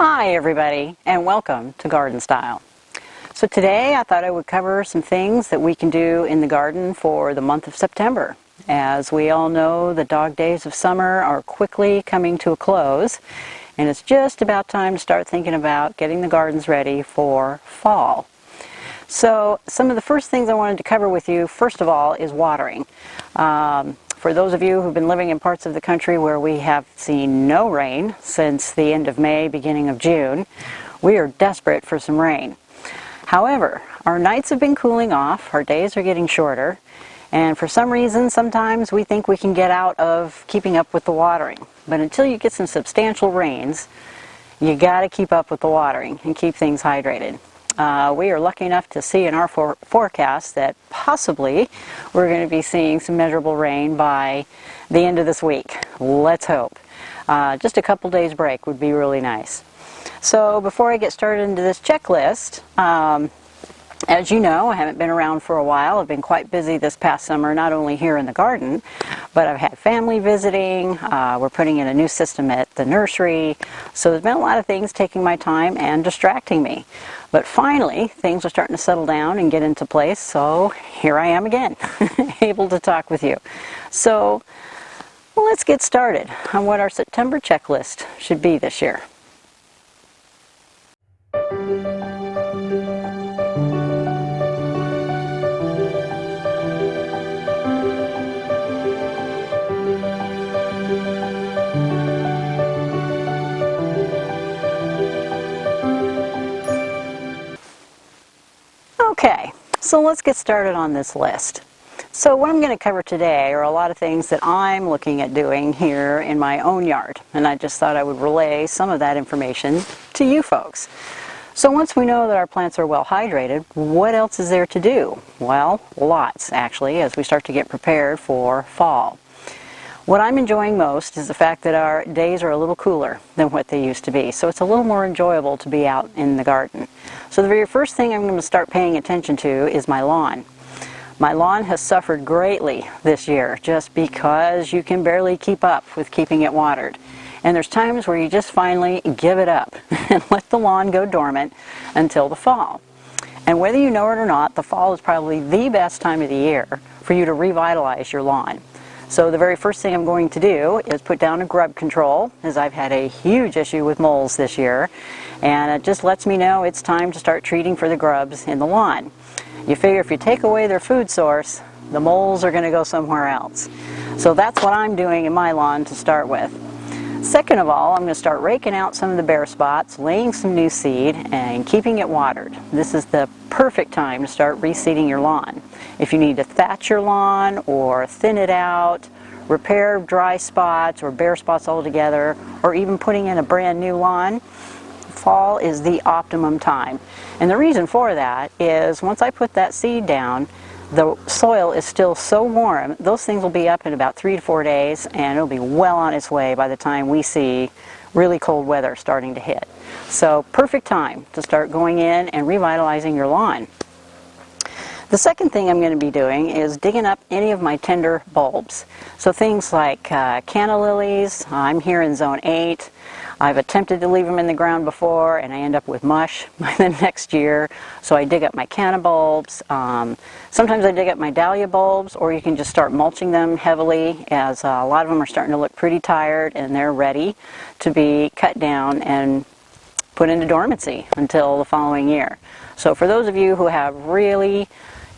Hi everybody, and welcome to Garden Style. So today I thought I would cover some things that we can do in the garden for the month of September. As we all know, the dog days of summer are quickly coming to a close, and it's just about time to start thinking about getting the gardens ready for fall. So some of the first things I wanted to cover with you, first of all, is watering. For those of you who've been living in parts of the country where we have seen no rain since the end of May, beginning of June, we are desperate for some rain. However, our nights have been cooling off, our days are getting shorter, and for some reason sometimes we think we can get out of keeping up with the watering. But until you get some substantial rains, you got to keep up with the watering and keep things hydrated. We are lucky enough to see in our forecast that possibly we're going to be seeing some measurable rain by the end of this week. Let's hope. Just a couple days break would be really nice. So before I get started into this checklist, as you know, I haven't been around for a while. I've been quite busy this past summer, not only here in the garden, but I've had family visiting. We're putting in a new system at the nursery. So there's been a lot of things taking my time and distracting me. But finally, things are starting to settle down and get into place, so here I am again, able to talk with you. So let's get started on what our September checklist should be this year. Okay, so let's get started on this list. So what I'm going to cover today are a lot of things that I'm looking at doing here in my own yard, and I just thought I would relay some of that information to you folks. So once we know that our plants are well hydrated, what else is there to do? Well, lots actually, as we start to get prepared for fall. What I'm enjoying most is the fact that our days are a little cooler than what they used to be, so it's a little more enjoyable to be out in the garden. So the very first thing I'm going to start paying attention to is my lawn. My lawn has suffered greatly this year just because you can barely keep up with keeping it watered. And there's times where you just finally give it up and let the lawn go dormant until the fall. And whether you know it or not, the fall is probably the best time of the year for you to revitalize your lawn. So the very first thing I'm going to do is put down a grub control, as I've had a huge issue with moles this year, and it just lets me know it's time to start treating for the grubs in the lawn. You figure if you take away their food source, the moles are going to go somewhere else. So that's what I'm doing in my lawn to start with. Second of all, I'm going to start raking out some of the bare spots, laying some new seed, and keeping it watered. This is the perfect time to start reseeding your lawn. If you need to thatch your lawn or thin it out, repair dry spots or bare spots altogether, or even putting in a brand new lawn, fall is the optimum time. And the reason for that is once I put that seed down, the soil is still so warm, those things will be up in about 3 to 4 days, and it'll be well on its way by the time we see really cold weather starting to hit. So perfect time to start going in and revitalizing your lawn. The second thing I'm going to be doing is digging up any of my tender bulbs. So things like canna lilies. I'm here in zone 8. I've attempted to leave them in the ground before and I end up with mush by the next year. So I dig up my canna bulbs. Sometimes I dig up my dahlia bulbs, or you can just start mulching them heavily, as a lot of them are starting to look pretty tired and they're ready to be cut down and put into dormancy until the following year. So for those of you who have really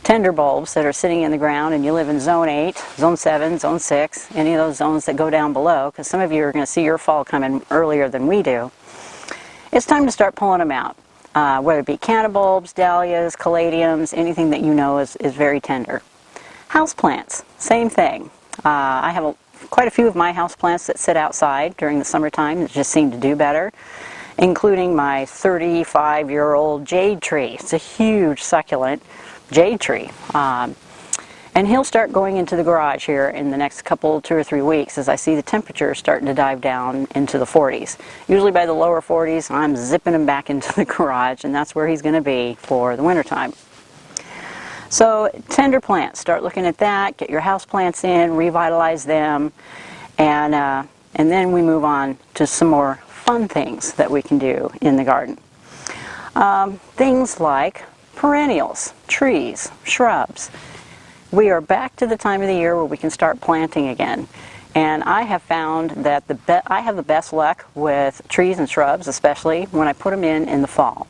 tender bulbs that are sitting in the ground and you live in zone 8, zone 7, zone 6, any of those zones that go down below, because some of you are going to see your fall coming earlier than we do, it's time to start pulling them out. Whether it be canna bulbs, dahlias, caladiums, anything that you know is very tender. Houseplants, same thing. I have quite a few of my houseplants that sit outside during the summertime that just seem to do better, including my 35-year-old jade tree. It's a huge succulent jade tree. And he'll start going into the garage here in the next couple, 2 or 3 weeks, as I see the temperatures starting to dive down into the 40s. Usually by the lower 40s, I'm zipping him back into the garage, and that's where he's going to be for the wintertime. So tender plants, start looking at that, get your house plants in, revitalize them, and then we move on to some more fun things that we can do in the garden. Things like perennials, trees, shrubs. We are back to the time of the year where we can start planting again. And I have found that I have the best luck with trees and shrubs, especially when I put them in the fall.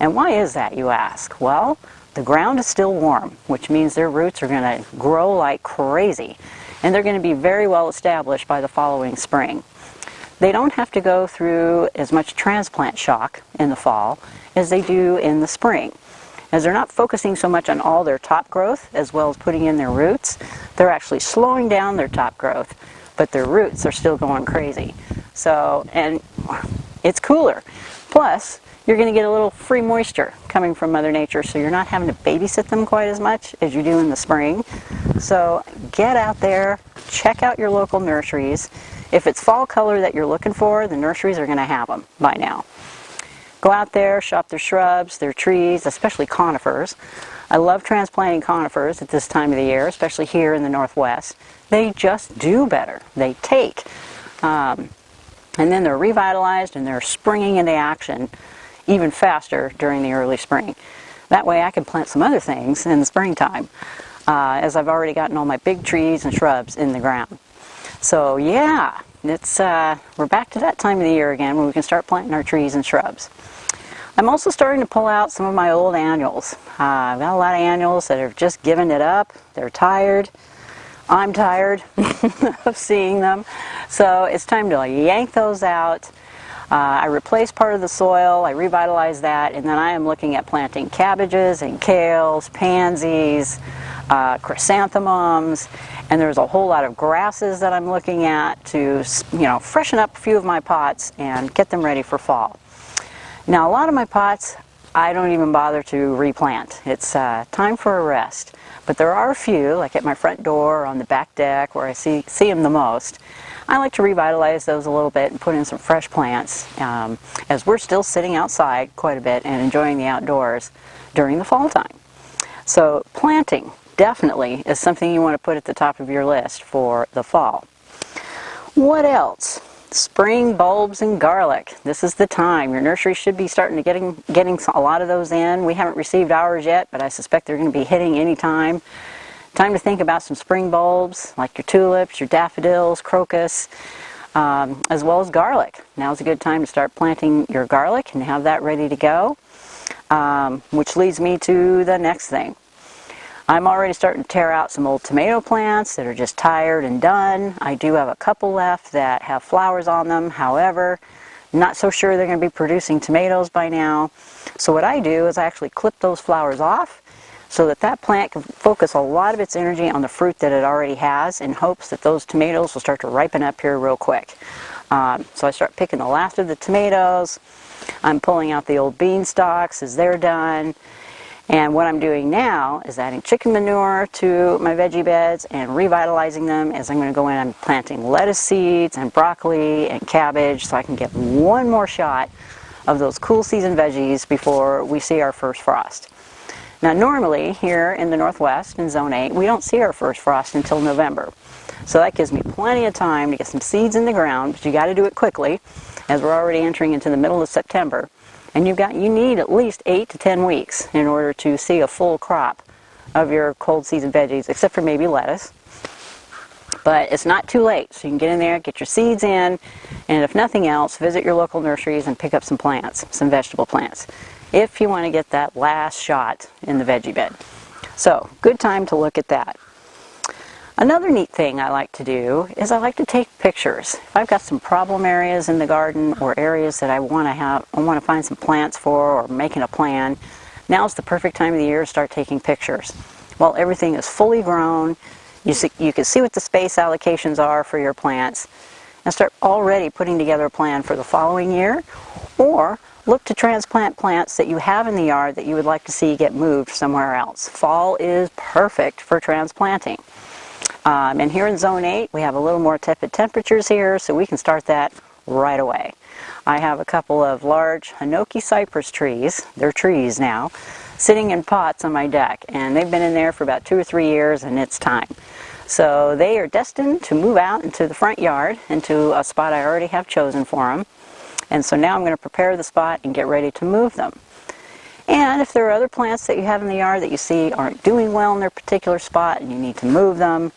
And why is that, you ask? Well, the ground is still warm, which means their roots are going to grow like crazy. And they're going to be very well established by the following spring. They don't have to go through as much transplant shock in the fall as they do in the spring. As they're not focusing so much on all their top growth as well as putting in their roots, they're actually slowing down their top growth, but their roots are still going crazy. So, and it's cooler. Plus, you're going to get a little free moisture coming from Mother Nature, so you're not having to babysit them quite as much as you do in the spring. So get out there, check out your local nurseries. If it's fall color that you're looking for, the nurseries are going to have them by now. Go out there, shop their shrubs, their trees, especially conifers. I love transplanting conifers at this time of the year, especially here in the Northwest. They just do better. They take. And then they're revitalized and they're springing into action even faster during the early spring. That way I can plant some other things in the springtime, as I've already gotten all my big trees and shrubs in the ground. So yeah, we're back to that time of the year again when we can start planting our trees and shrubs. I'm also starting to pull out some of my old annuals. I've got a lot of annuals that have just given it up. They're tired. I'm tired of seeing them. So it's time to yank those out. I replace part of the soil, I revitalize that, and then I am looking at planting cabbages and kales, pansies, chrysanthemums, and there's a whole lot of grasses that I'm looking at to, freshen up a few of my pots and get them ready for fall. Now, a lot of my pots, I don't even bother to replant. It's time for a rest. But there are a few, like at my front door or on the back deck where I see them the most. I like to revitalize those a little bit and put in some fresh plants, as we're still sitting outside quite a bit and enjoying the outdoors during the fall time. So planting definitely is something you want to put at the top of your list for the fall. What else? Spring bulbs and garlic. This is the time. Your nursery should be starting to getting a lot of those in. We haven't received ours yet, but I suspect they're going to be hitting any time. Time to think about some spring bulbs, like your tulips, your daffodils, crocus, as well as garlic. Now's a good time to start planting your garlic and have that ready to go, which leads me to the next thing. I'm already starting to tear out some old tomato plants that are just tired and done. I do have a couple left that have flowers on them. However, not so sure they're going to be producing tomatoes by now. So what I do is I actually clip those flowers off so that plant can focus a lot of its energy on the fruit that it already has in hopes that those tomatoes will start to ripen up here real quick. So I start picking the last of the tomatoes. I'm pulling out the old bean stalks as they're done. And what I'm doing now is adding chicken manure to my veggie beds and revitalizing them as I'm going to go in and planting lettuce seeds and broccoli and cabbage so I can get one more shot of those cool season veggies before we see our first frost. Now normally here in the Northwest in Zone 8 we don't see our first frost until November. So that gives me plenty of time to get some seeds in the ground, but you got to do it quickly as we're already entering into the middle of September. And you need at least 8 to 10 weeks in order to see a full crop of your cold season veggies, except for maybe lettuce. But it's not too late, so you can get in there, get your seeds in, and if nothing else, visit your local nurseries and pick up some plants, some vegetable plants, if you want to get that last shot in the veggie bed. So, good time to look at that. Another neat thing I like to do is I like to take pictures. If I've got some problem areas in the garden or areas that I want to find some plants for or making a plan, now's the perfect time of the year to start taking pictures. While everything is fully grown, you can see what the space allocations are for your plants and start already putting together a plan for the following year, or look to transplant plants that you have in the yard that you would like to see get moved somewhere else. Fall is perfect for transplanting. And here in Zone 8, we have a little more tepid temperatures here, so we can start that right away. I have a couple of large Hinoki cypress trees, they're trees now, sitting in pots on my deck, and they've been in there for about 2 or 3 years, and it's time. So they are destined to move out into the front yard, into a spot I already have chosen for them. And so now I'm going to prepare the spot and get ready to move them. And if there are other plants that you have in the yard that you see aren't doing well in their particular spot and you need to move them,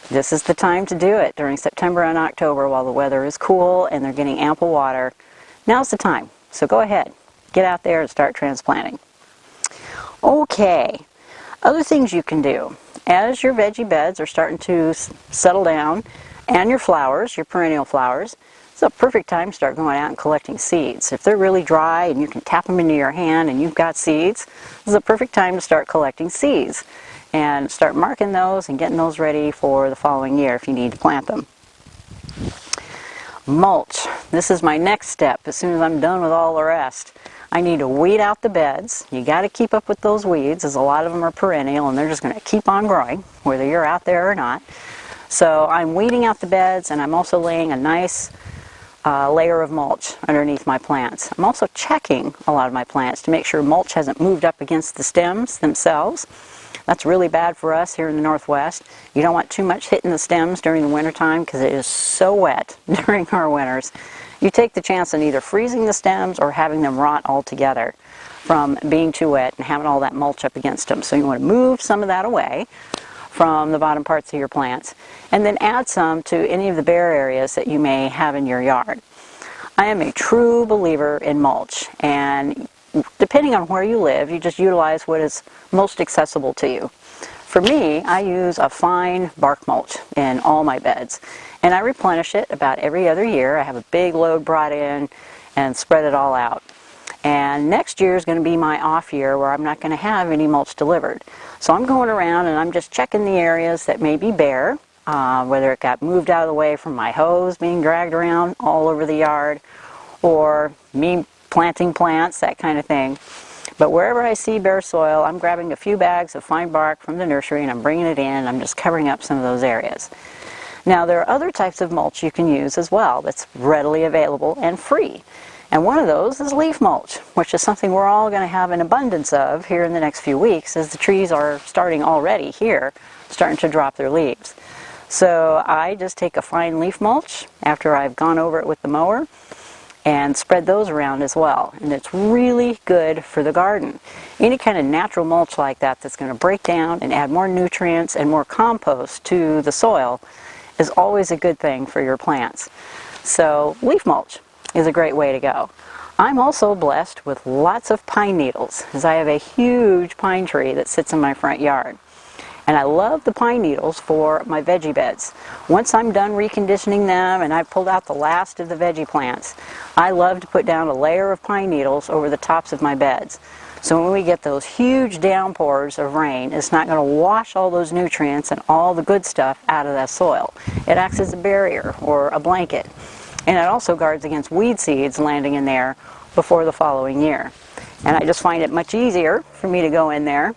this is the time to do it during September and October while the weather is cool and they're getting ample water. Now's the time. So go ahead, get out there and start transplanting. Okay, other things you can do. As your veggie beds are starting to settle down and your flowers, your perennial flowers, it's a perfect time to start going out and collecting seeds. If they're really dry and you can tap them into your hand and you've got seeds, this is a perfect time to start collecting seeds and start marking those and getting those ready for the following year if you need to plant them. Mulch. This is my next step. As soon as I'm done with all the rest, I need to weed out the beds. You got to keep up with those weeds, as a lot of them are perennial and they're just going to keep on growing whether you're out there or not. So I'm weeding out the beds, and I'm also laying a nice layer of mulch underneath my plants. I'm also checking a lot of my plants to make sure mulch hasn't moved up against the stems themselves. That's really bad for us here in the Northwest. You don't want too much hitting the stems during the wintertime because it is so wet during our winters. You take the chance on either freezing the stems or having them rot altogether from being too wet and having all that mulch up against them. So you want to move some of that away from the bottom parts of your plants, and then add some to any of the bare areas that you may have in your yard. I am a true believer in mulch, and depending on where you live, you just utilize what is most accessible to you. For me, I use a fine bark mulch in all my beds, and I replenish it about every other year. I have a big load brought in and spread it all out. And next year is going to be my off year where I'm not going to have any mulch delivered. So I'm going around and I'm just checking the areas that may be bare, whether it got moved out of the way from my hose being dragged around all over the yard, or me planting plants, that kind of thing. But wherever I see bare soil, I'm grabbing a few bags of fine bark from the nursery and I'm bringing it in and I'm just covering up some of those areas. Now there are other types of mulch you can use as well that's readily available and free. And one of those is leaf mulch, which is something we're all going to have an abundance of here in the next few weeks as the trees are starting already here, starting to drop their leaves. So I just take a fine leaf mulch after I've gone over it with the mower and spread those around as well. And it's really good for the garden. Any kind of natural mulch like that that's going to break down and add more nutrients and more compost to the soil is always a good thing for your plants. So leaf mulch is a great way to go. I'm also blessed with lots of pine needles, as I have a huge pine tree that sits in my front yard. And I love the pine needles for my veggie beds. Once I'm done reconditioning them and I've pulled out the last of the veggie plants, I love to put down a layer of pine needles over the tops of my beds. So when we get those huge downpours of rain, it's not going to wash all those nutrients and all the good stuff out of that soil. It acts as a barrier or a blanket. And it also guards against weed seeds landing in there before the following year. And I just find it much easier for me to go in there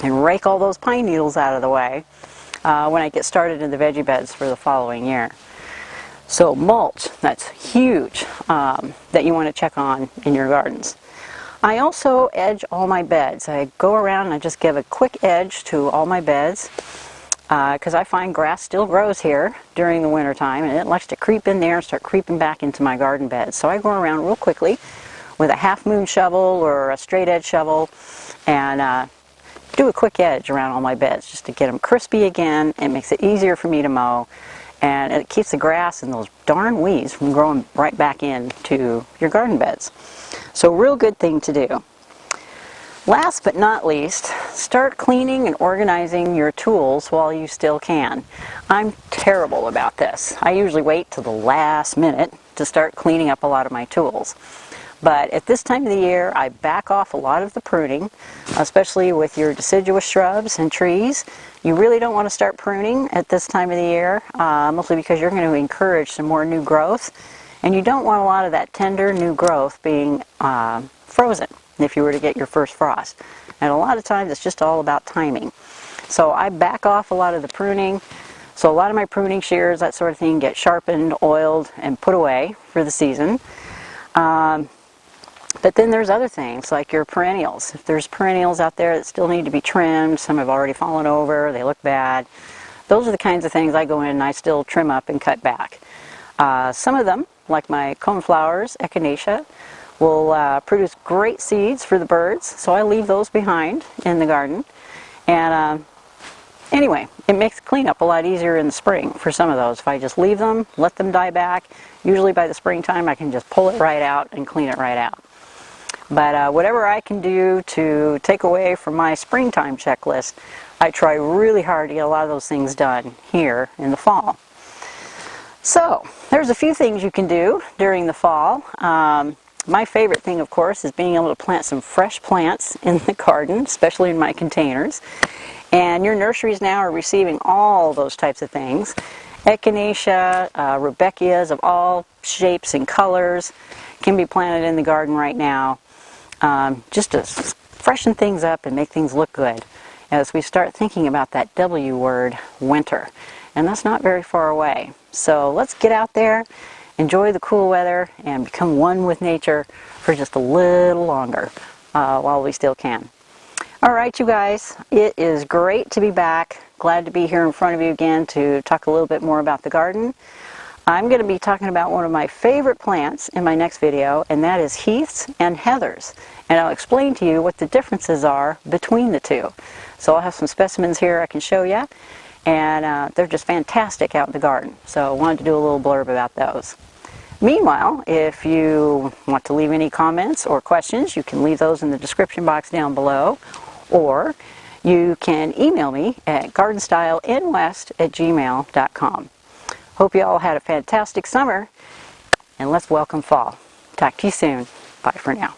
and rake all those pine needles out of the way when I get started in the veggie beds for the following year. So mulch, that's huge that you want to check on in your gardens. I also edge all my beds. I go around and I just give a quick edge to all my beds, because I find grass still grows here during the winter time and it likes to creep in there and start creeping back into my garden beds. So I go around real quickly with a half moon shovel or a straight edge shovel and do a quick edge around all my beds just to get them crispy again. It makes it easier for me to mow, and it keeps the grass and those darn weeds from growing right back into your garden beds. So real good thing to do. Last but not least, start cleaning and organizing your tools while you still can. I'm terrible about this. I usually wait till the last minute to start cleaning up a lot of my tools. But at this time of the year, I back off a lot of the pruning, especially with your deciduous shrubs and trees. You really don't want to start pruning at this time of the year, mostly because you're going to encourage some more new growth. And you don't want a lot of that tender new growth being frozen if you were to get your first frost. And a lot of times it's just all about timing. So I back off a lot of the pruning. So a lot of my pruning shears, that sort of thing, get sharpened, oiled, and put away for the season. But then there's other things like your perennials. If there's perennials out there that still need to be trimmed, some have already fallen over, they look bad. Those are the kinds of things I go in and I still trim up and cut back. Some of them like my coneflowers, echinacea, will produce great seeds for the birds, so I leave those behind in the garden. And anyway, it makes cleanup a lot easier in the spring for some of those. If I just leave them, let them die back, usually by the springtime I can just pull it right out and clean it right out. But whatever I can do to take away from my springtime checklist, I try really hard to get a lot of those things done here in the fall. So, there's a few things you can do during the fall. My favorite thing, of course, is being able to plant some fresh plants in the garden, especially in my containers. And your nurseries now are receiving all those types of things. Echinacea, rudbeckias of all shapes and colors can be planted in the garden right now, just to freshen things up and make things look good as we start thinking about that W word, winter. And that's not very far away. So let's get out there, enjoy the cool weather, and become one with nature for just a little longer while we still can. All right, you guys, it is great to be back. Glad to be here in front of you again to talk a little bit more about the garden. I'm going to be talking about one of my favorite plants in my next video, and that is heaths and heathers. And I'll explain to you what the differences are between the two. So I'll have some specimens here I can show you, and they're just fantastic out in the garden. So I wanted to do a little blurb about those. Meanwhile, if you want to leave any comments or questions, you can leave those in the description box down below, or you can email me at gardenstylenwest@gmail.com. Hope you all had a fantastic summer, and let's welcome fall. Talk to you soon. Bye for now.